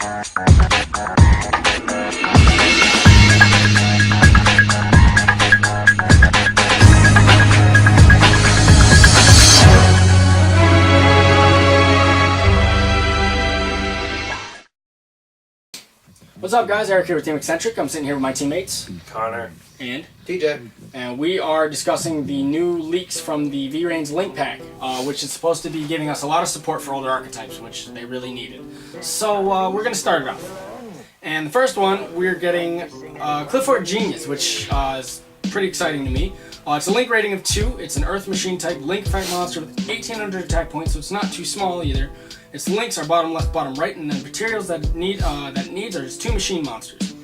What's up, guys? Eric here with Team Eccentric. I'm sitting here with my teammates Connor and TJ, and we are discussing the new leaks from the VRAINS link pack, which is supposed to be giving us a lot of support for older archetypes, which they really needed. So we're going to start it off. And the first one, we're getting Clifford Genius, which is pretty exciting to me. It's a link rating of 2. It's an Earth Machine type link effect monster with 1,800 attack points, so it's not too small either. Its links are bottom left, bottom right, and the materials that it needs are just 2 machine monsters.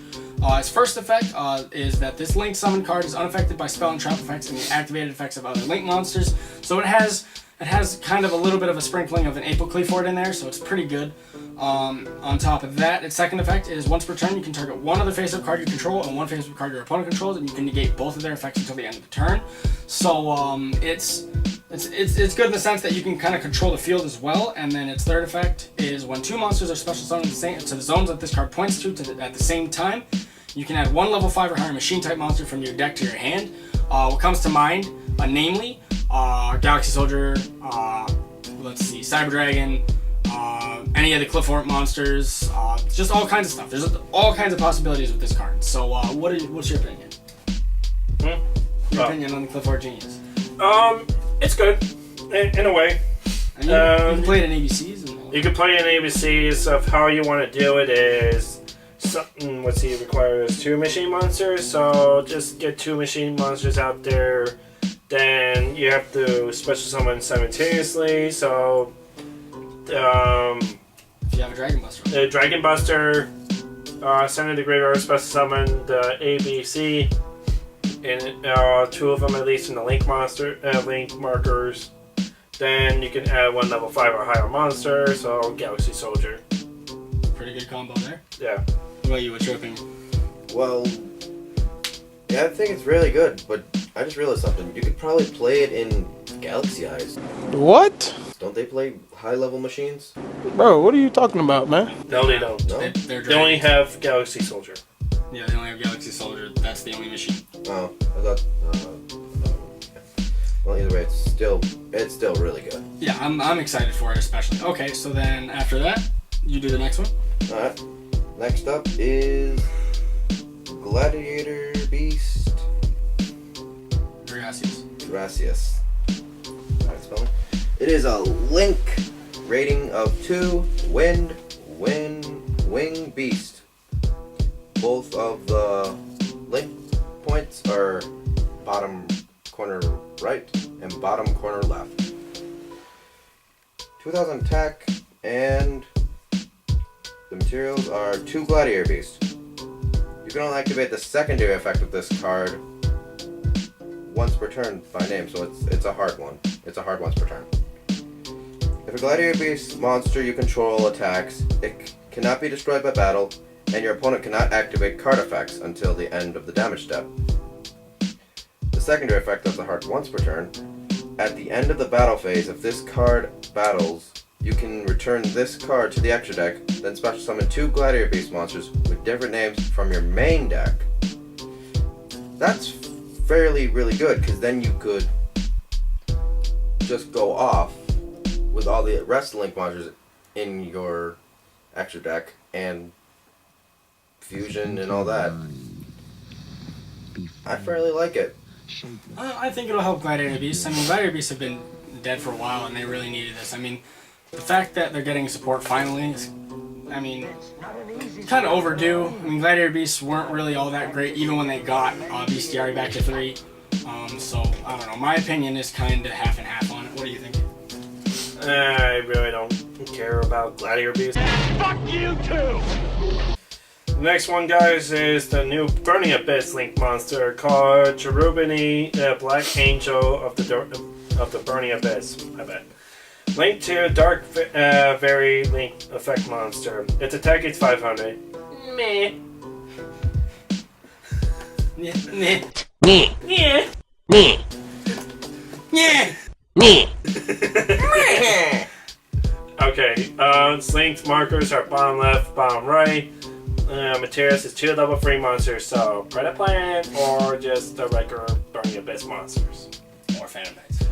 Its first effect is that this link summon card is unaffected by spell and trap effects and the activated effects of other link monsters. So it has kind of a little bit of a sprinkling of an April Clifford in there, so it's pretty good. On top of that, its second effect is once per turn you can target one other face-up card you control and one face-up card your opponent controls, and you can negate both of their effects until the end of the turn. So it's good in the sense that you can kind of control the field as well. And then its third effect is when 2 monsters are special summoned to the zones that this card points to at the same time, you can add 1 level 5 or higher machine type monster from your deck to your hand. What comes to mind, namely Galaxy Soldier, let's see, Cyber Dragon, any of the Clifford monsters, just all kinds of stuff. There's all kinds of possibilities with this card. So what's your opinion? Your opinion on the Clifford Genius? It's good, in a way. And you can play it in ABCs. You can play it in ABCs of how you want to do it is something, let's see, it requires 2 machine monsters, so just get 2 machine monsters out there. Then you have to special summon simultaneously, so if you have a Dragon Buster. The Dragon Buster, send it to graveyard, special summon the ABC. And 2 of them at least in the link markers. Then you can add 1 level 5 or higher monster, so Galaxy Soldier. Pretty good combo there. Yeah. What about you? What's your opinion? well, yeah, I think it's really good, but I just realized something. You could probably play it in Galaxy Eyes. What? Don't they play high-level machines? Bro, what are you talking about, man? No, they don't. No? They only have Galaxy Soldier. Yeah, they only have Galaxy Soldier. That's the only machine. Oh, I thought... well, either way, it's still really good. Yeah, I'm excited for it, especially. Okay, so then after that, you do the next one. Alright. Next up is... Gladiator Beast... Gracias. Alright, spelling. It is a link rating of 2, wing beast. Both of the link points are bottom corner right and bottom corner left. 2,000 attack, and the materials are 2 Gladiator Beast. You can only activate the secondary effect of this card once per turn by name, so it's a hard one. It's a hard once per turn. If a Gladiator Beast monster you control attacks, it cannot be destroyed by battle, and your opponent cannot activate card effects until the end of the damage step. The secondary effect of the hard once per turn. At the end of the battle phase, if this card battles, you can return this card to the extra deck, then special summon 2 Gladiator Beast monsters with different names from your main deck. That's fairly really good, because then you could just go off with all the rest of the link monsters in your extra deck and fusion and all that. I fairly like it. I think it'll help Gladiator Beasts. I mean, Gladiator Beasts have been dead for a while, and they really needed this. I mean, the fact that they're getting support finally is, I mean, kind of overdue. I mean, Gladiator Beasts weren't really all that great, even when they got Bestiary back to 3. So, I don't know. My opinion is kind of half and half on it. What do you think? I really don't care about Gladiator Beast. Fuck you too! The next one, guys, is the new Burning Abyss link monster called Cherubini, the Black Angel of the Burning Abyss. I bet. Link to Dark Very Link Effect monster. Its attack is 500. Meh. Yeah. Meh. Yeah. Yeah. Yeah. Yeah. Yeah. Okay, linked markers are bottom left, bottom right. Materials is 2 level 3 monsters, so Predator Plant or just the regular Burning Abyss monsters. Or Phantom Knights.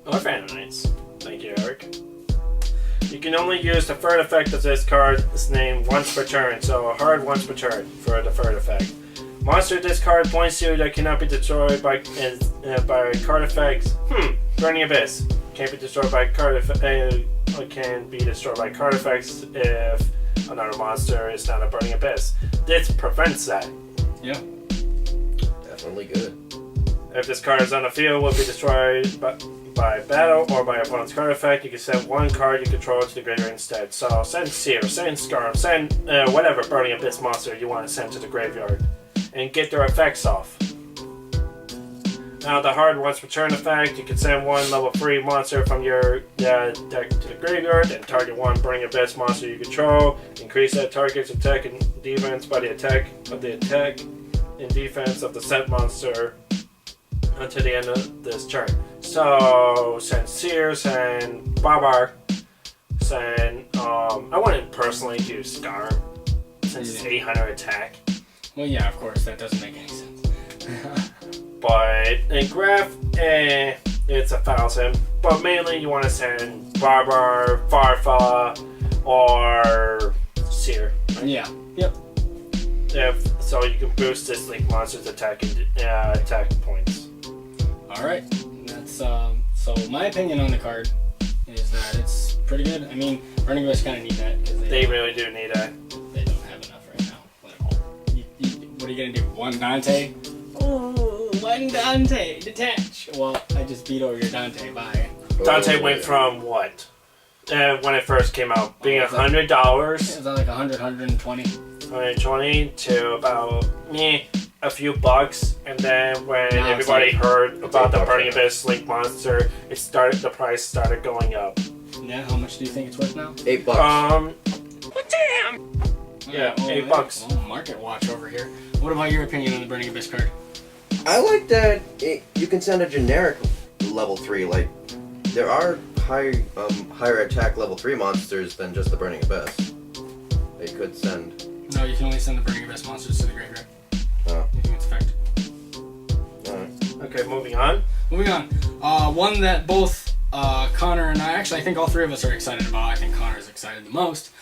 Or Phantom Knights. Thank you, Eric. You can only use the third effect of this card's name once per turn, so a hard once per turn for the third effect. Monster discard points to that cannot be destroyed by card effects. Burning Abyss can't be destroyed by card can be destroyed by card effects if another monster is not a Burning Abyss. This prevents that. Yeah. Definitely good. If this card is on the field, will be destroyed by battle or by opponent's card effect. You can send 1 card you control to the graveyard instead. So send Seer, send Scarf, send whatever Burning Abyss monster you want to send to the graveyard, and get their effects off. Now the hard once per turn effect, you can send 1 level 3 monster from your deck to the graveyard, and target 1 Burning Abyss monster you control. Increase that target's attack and defense by the attack and defense of the set monster until the end of this turn. So send Seer, send Barbar, send I wouldn't personally do Scar since it's 800 attack. Well, yeah, of course, that doesn't make any sense. But in Graph, it's 1,000. But mainly you want to send Barbar, Farfa, or Seer. Right? Yeah. Yep. So you can boost this Link monster's attack points. Alright. That's so my opinion on the card is that it's pretty good. I mean, Burning Abyss kind of need that because They really do need that. They don't have enough right now at all. What are you gonna do? 1 Dante? Oh, 1 Dante, detach. Well, I just beat over your Dante. Bye. Dante went from what? When it first came out, being $100, Is that like 100, 120? 120 to about a few bucks, and then when Now everybody it's like heard about the $8 Burning now. Abyss Link monster, the price started going up. Yeah. How much do you think it's worth now? $8. Yeah, Oh, $8. Oh, market watch over here. What about your opinion on the Burning Abyss card? I like that you can send a generic level 3. Like, there are higher attack level 3 monsters than just the Burning Abyss. They could send. No, you can only send the Burning Abyss monsters to the graveyard. Oh. You think it's effective? Alright. Okay, moving on. Moving on. One that both Connor and I think all 3 of us are excited about. I think Connor's excited the most.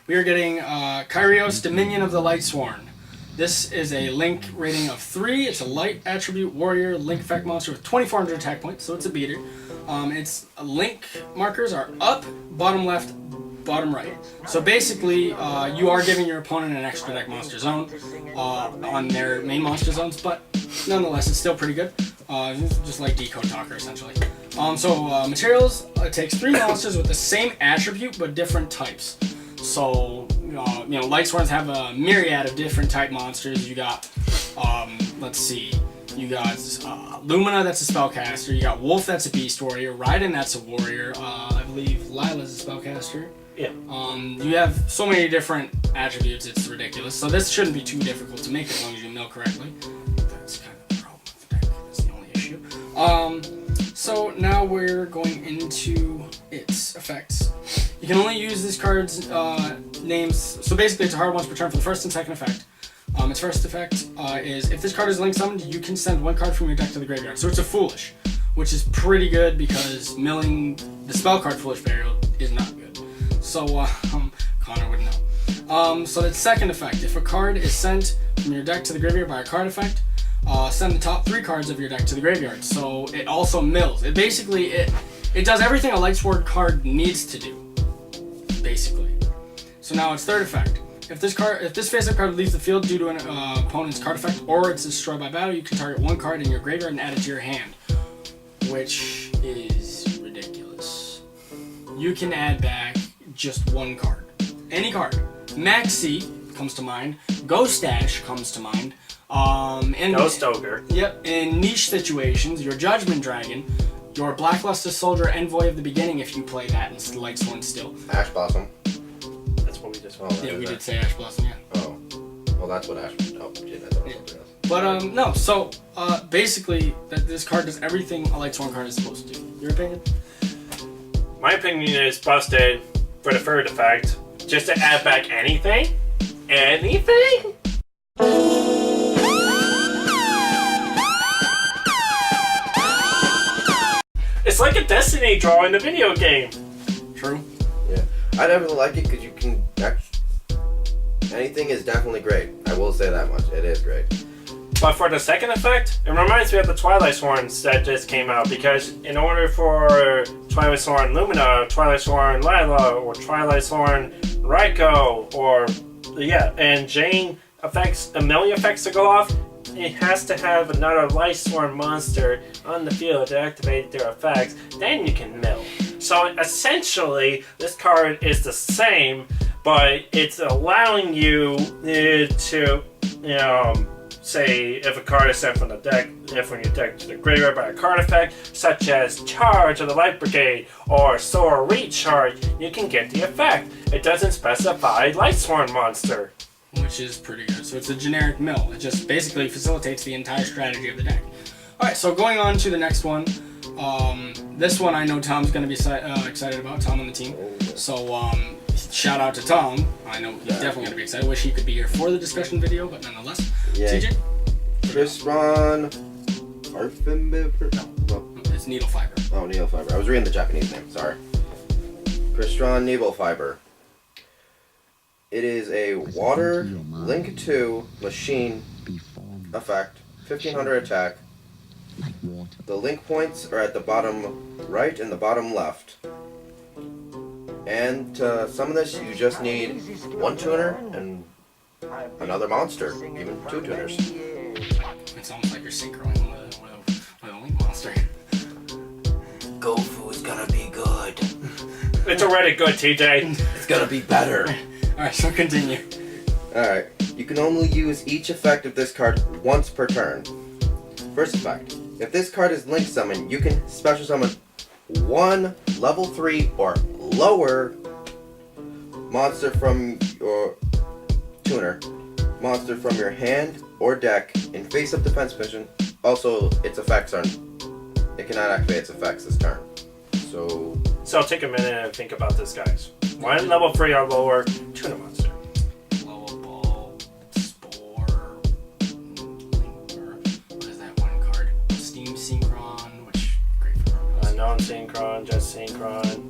We are getting Kyrios, Dominion of the Lightsworn. This is a Link rating of 3. It's a light attribute warrior Link effect monster with 2,400 attack points, so it's a beater. Its Link markers are up, bottom left, bottom right. So basically, you are giving your opponent an extra deck monster zone on their main monster zones, but nonetheless, it's still pretty good. Just like Decode Talker, essentially. Materials, it takes 3 monsters with the same attribute, but different types. So, Lightsworns have a myriad of different type monsters. You got, let's see, you got Lumina, that's a spellcaster. You got Wolf, that's a beast warrior. Raiden, that's a warrior. I believe Lila's a spellcaster. Yeah. You have so many different attributes, it's ridiculous. So this shouldn't be too difficult to make as long as you know correctly. That's kind of the problem with the deck. That's the only issue. So now we're going into its effects. You can only use this card's names. So basically, it's a hard once per turn for the first and second effect. Its first effect is if this card is Link summoned, you can send 1 card from your deck to the graveyard. So it's a Foolish, which is pretty good because milling the spell card Foolish Burial is not good. So Connor would know. So the second effect, if a card is sent from your deck to the graveyard by a card effect, send the top 3 cards of your deck to the graveyard. So it also mills. It basically it does everything a Lightsword card needs to do. Basically. So now its third effect. If this face-up card leaves the field due to an opponent's card effect or it's destroyed by battle, you can target 1 card in your graveyard and add it to your hand, which is ridiculous. You can add back just 1 card. Any card. Maxi comes to mind. Ghost Dash comes to mind. Ghost Ogre. Yep. In niche situations, your Judgment Dragon, your Blackluster Soldier Envoy of the Beginning, if you play that, and Lightsworn still. Ash Blossom. That's what we just Yeah, we did say Ash Blossom, yeah. Oh. Well, that's what Ash. Oh, shit, I thought it was something else. But, no, so, basically, this card does everything a Lightsworn card is supposed to do. Your opinion? My opinion is busted for the third effect. Just to add back anything? Anything? It's like a Destiny draw in a video game. True. Yeah. I definitely like it because you can anything is definitely great. I will say that much. It is great. But for the second effect, it reminds me of the Twilight Sworns that just came out, because in order for Twilight Sworn Lumina, Twilight Sworn Lila, or Twilight Sworn Raiko, or and Jane effects, a million effects to go off, it has to have another Light Sworn monster on the field to activate their effects, then you can mill. So essentially, this card is the same, but it's allowing you to, say if a card is sent from the deck, from your deck to the graveyard by a card effect, such as Charge of the Light Brigade or Soar Recharge, you can get the effect. It doesn't specify Light Sworn monster. Which is pretty good. So it's a generic mill. It just basically facilitates the entire strategy of the deck. Alright, so going on to the next one. This one I know Tom's going to be excited about, Tom on the team. So shout out to Tom. I know he's definitely going to be excited. Wish he could be here for the discussion video, but nonetheless. Yeah. TJ? Crystron Arfimbiver? No. It's needle fiber. Oh, needle fiber. I was reading the Japanese name. Sorry. Crystron needle fiber. It is a water link 2 machine effect, 1500 attack. The link points are at the bottom right and the bottom left. And to summon this, you just need one tuner and another monster, even 2 tuners. It's almost like you're synchroning with a link monster. Gofu is gonna be good. It's already good, TJ. It's gonna be better. Alright, so continue. Alright, you can only use each effect of this card once per turn. First effect. If this card is link summoned, you can special summon one level 3 or lower monster from your tuner. Monster from your hand or deck in face-up defense position. Also, its effects aren't... It cannot activate its effects this turn. So take a minute and think about this, guys. One level 3 or lower tuner monster. Blow up ball, spore, linker. What is that one card? Steam Synchron, which great for Armos. Non-synchron, just synchron.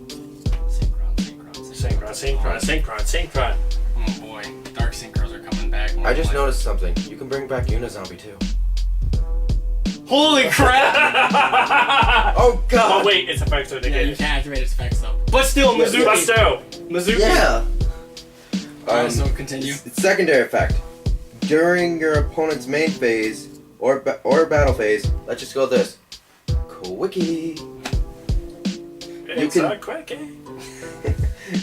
Synchron. Oh boy, Dark Synchros are coming back. I just noticed something. You can bring back Unizombie too. Holy crap! Oh god! Oh wait, its effects are Yeah, you negated. can't activate its effects though. But still, Mizuki! But still. Mizuki! Yeah! Alright, so continue. Secondary effect. During your opponent's main phase or battle phase, let's just go this. Quickie. It's a quickie.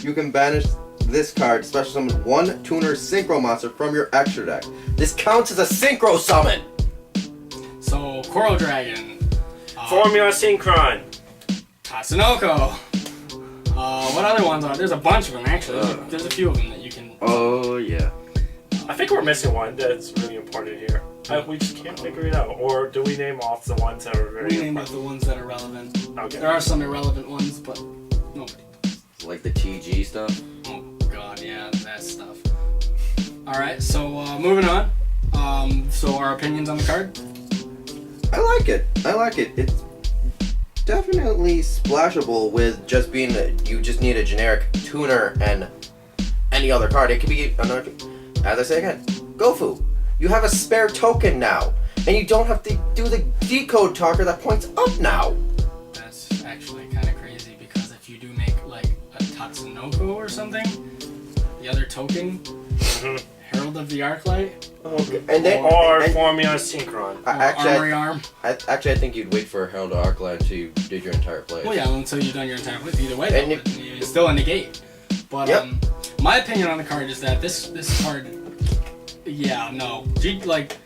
You can banish this card, special summon one tuner synchro monster from your extra deck. This counts as a synchro summon! So, Coral Dragon. Formula Synchron. Tatsunoko. What other ones are? There's a bunch of them actually. There's a few of them that you can. Oh yeah. I think we're missing one that's really important here. We just can't figure it out. Or do we name off the ones that are very We named important? out the ones that are relevant. Okay. There are some irrelevant ones, but nobody. Like the TG stuff? Oh god, yeah, that stuff. Alright, so moving on. So our opinions on the card? I like it. It's definitely splashable with just being you just need a generic tuner and any other card. It could be another, as I say again, Gofu. You have a spare token now, and you don't have to do the decode talker that points up now. That's actually kind of crazy because if you do make like a Tatsunoko or something, the other token, Herald of the Arclight, Okay. And then Or Formula Synchron. Armory Arm. I think you'd wait for Herald of Arclight until you did your entire play. Well, yeah, until you've done your entire play. Either way, And though, it's still a negate. But Yep. my opinion on the card is that this card, yeah, no, like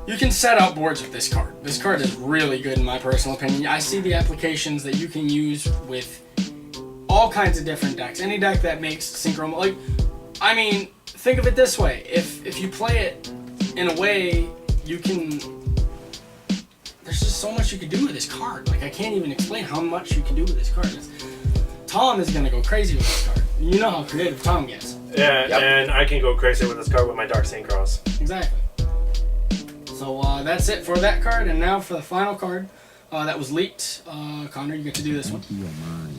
you can set up boards with this card. This card is really good in my personal opinion. I see the applications that you can use with all kinds of different decks. Any deck that makes synchro, like, I mean, think of it this way: if you play it in a way, you can. There's just so much you can do with this card. Like, I can't even explain how much you can do with this card. Tom is gonna go crazy with this card. You know how creative Tom gets. Yeah, Yep. and I can go crazy with this card with my Dark Saint Cross. Exactly. So that's it for that card, and now for the final card that was leaked. Connor, you get to do this one.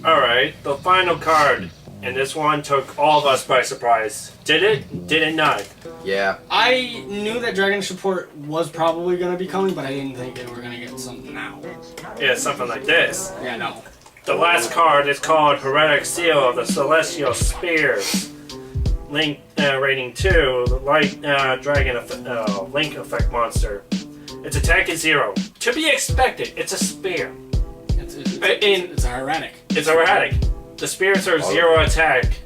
Alright, the final card. And this one took all of us by surprise. Did it? Did it not? Yeah. I knew that Dragon Support was probably going to be coming, but I didn't think they were going to get something now. Yeah, something like this. Yeah, no. The last card is called Heretic Seal of the Celestial Spears. Link rating 2, the light dragon link effect monster. Its attack is 0. To be expected, it's a spear. It's a heretic. It's a heretic. The spears are 0 attack.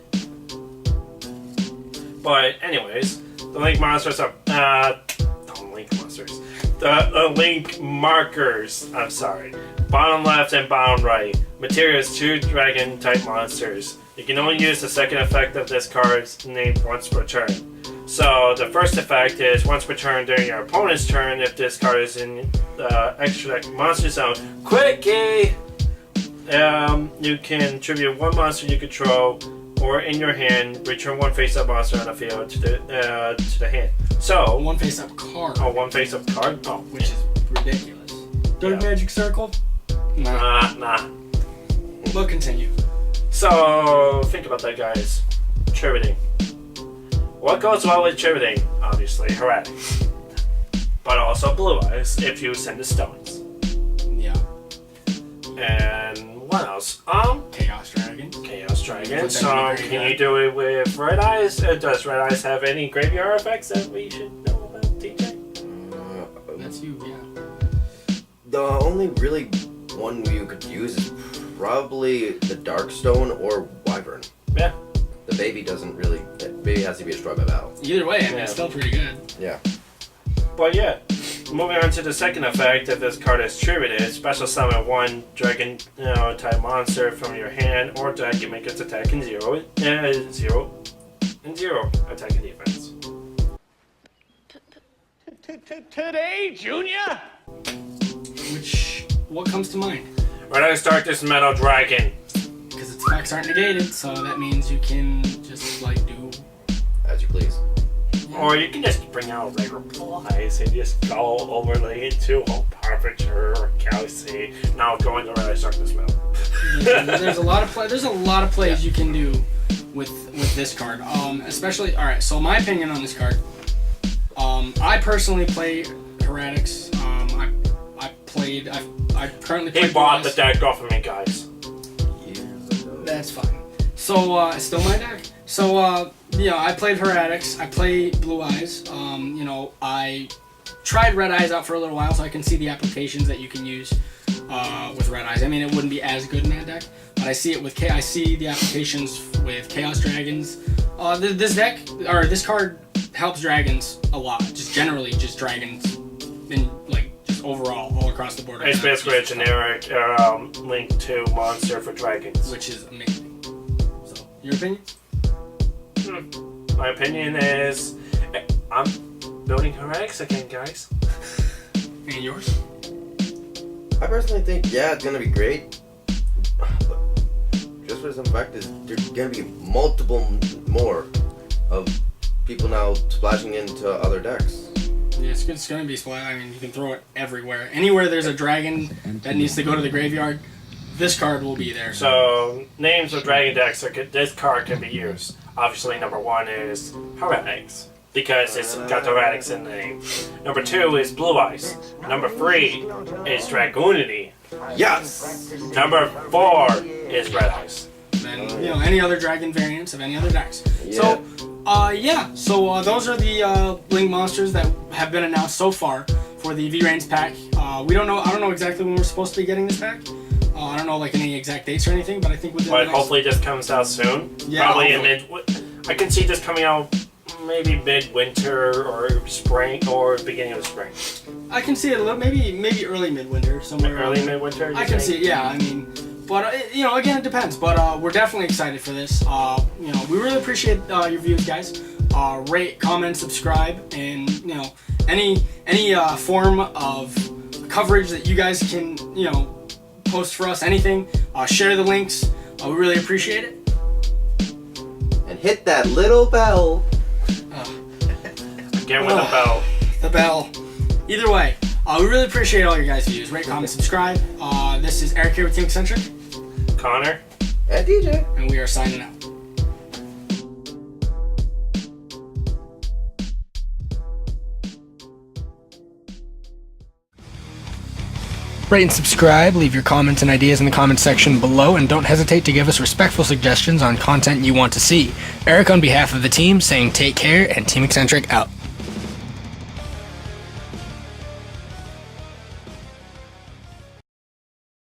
But anyways, the link monsters are the link markers. I'm sorry. Bottom left and bottom right. Materials 2 dragon type monsters. You can only use the second effect of this card's name once per turn. So the first effect is once per turn during your opponent's turn. If this card is in the extra deck monster zone, quickie. You can tribute 1 monster you control, or in your hand, return 1 face-up monster on the field to the hand. So One face-up card. Oh, 1 face-up card. Oh, Which is ridiculous. Dark Yeah. Magic Circle? Nah. nah. We'll continue. So think about that, guys. Tributing. What goes well with tributing? Obviously, heretic, but also blue eyes if you send the stones. Yeah. And what else? Chaos Dragon. Chaos Dragon. Put that So in the can graveyard. you do it with Red Eyes? Does Red Eyes have any graveyard effects that we should know about, TJ? That's you, yeah. The only really one you could use is probably the Darkstone or Wyvern. Yeah. The baby doesn't really. The baby has to be destroyed by battle. Either way, I mean, Yeah. it's still pretty good. Yeah. But yeah, moving on to the second effect, if this card is tributed, special summon 1 dragon type monster from your hand or deck and make its attack in 0 and 0 attack and defense. Today, Junior? What comes to mind? Red Eyes Darkness Metal Dragon. Because its effects aren't negated, so that means you can just, like, do... As you please. Or you can just bring out regular Blue Eyes and just go overlay into Home Harbinger or Galaxy. Now going to Red Eyes Darkness Metal. There's a lot of plays you can do with this card. Especially, all right. So my opinion on this card. I personally play Heretics. I currently play. He bought the Blue Eyes. deck off of me, guys. Years ago. That's fine. So it's still my deck. So I played Heretics. I play Blue Eyes. I tried Red Eyes out for a little while, so I can see the applications that you can use with Red Eyes. I mean, it wouldn't be as good in that deck, but I see it with I see the applications with Chaos Dragons. This deck or this card helps dragons a lot. Just generally, just dragons, and just overall, all across the board. It's basically a generic Link 2 monster for dragons. which is amazing. So, your opinion? My opinion is, I'm building Heretics again, guys. And yours? I personally think, yeah, it's gonna be great. But just for some fact is there's gonna be multiple more of people now splashing into other decks. Yeah, it's going to be split. I mean, you can throw it everywhere. Anywhere there's a dragon that needs to go to the graveyard, this card will be there. So, names of dragon decks that this card can be used. Obviously, number 1 is Heretics, because it's got the Heretics in the name. Number 2 is Blue Eyes. Number 3 is Dragoonity. Yes! Number 4 is Red Eyes. Then, any other dragon variants of any other decks. Yeah. So those are the Link monsters that have been announced so far for the VRAINS pack. I don't know exactly when we're supposed to be getting this pack. I don't know any exact dates or anything, but I think within But the next... hopefully this comes out soon. Yeah, Probably in hopefully. I can see this coming out maybe mid-winter or spring or beginning of spring. I can see it a little, maybe early midwinter somewhere. around Early there. mid-winter, you I can think? see it, yeah. I mean, but again, it depends. But we're definitely excited for this. We really appreciate your views, guys. Rate, comment, subscribe, and any form of coverage that you guys can post for us. Anything. Share the links. We really appreciate it. And hit that little bell. Again with the bell. The bell. Either way, we really appreciate all your guys' views. Rate, comment, subscribe. This is Eric here with Team Eccentric, Connor. And DJ. and we are signing out. Rate and subscribe, leave your comments and ideas in the comment section below, and don't hesitate to give us respectful suggestions on content you want to see. Eric on behalf of the team saying take care, and Team Eccentric out.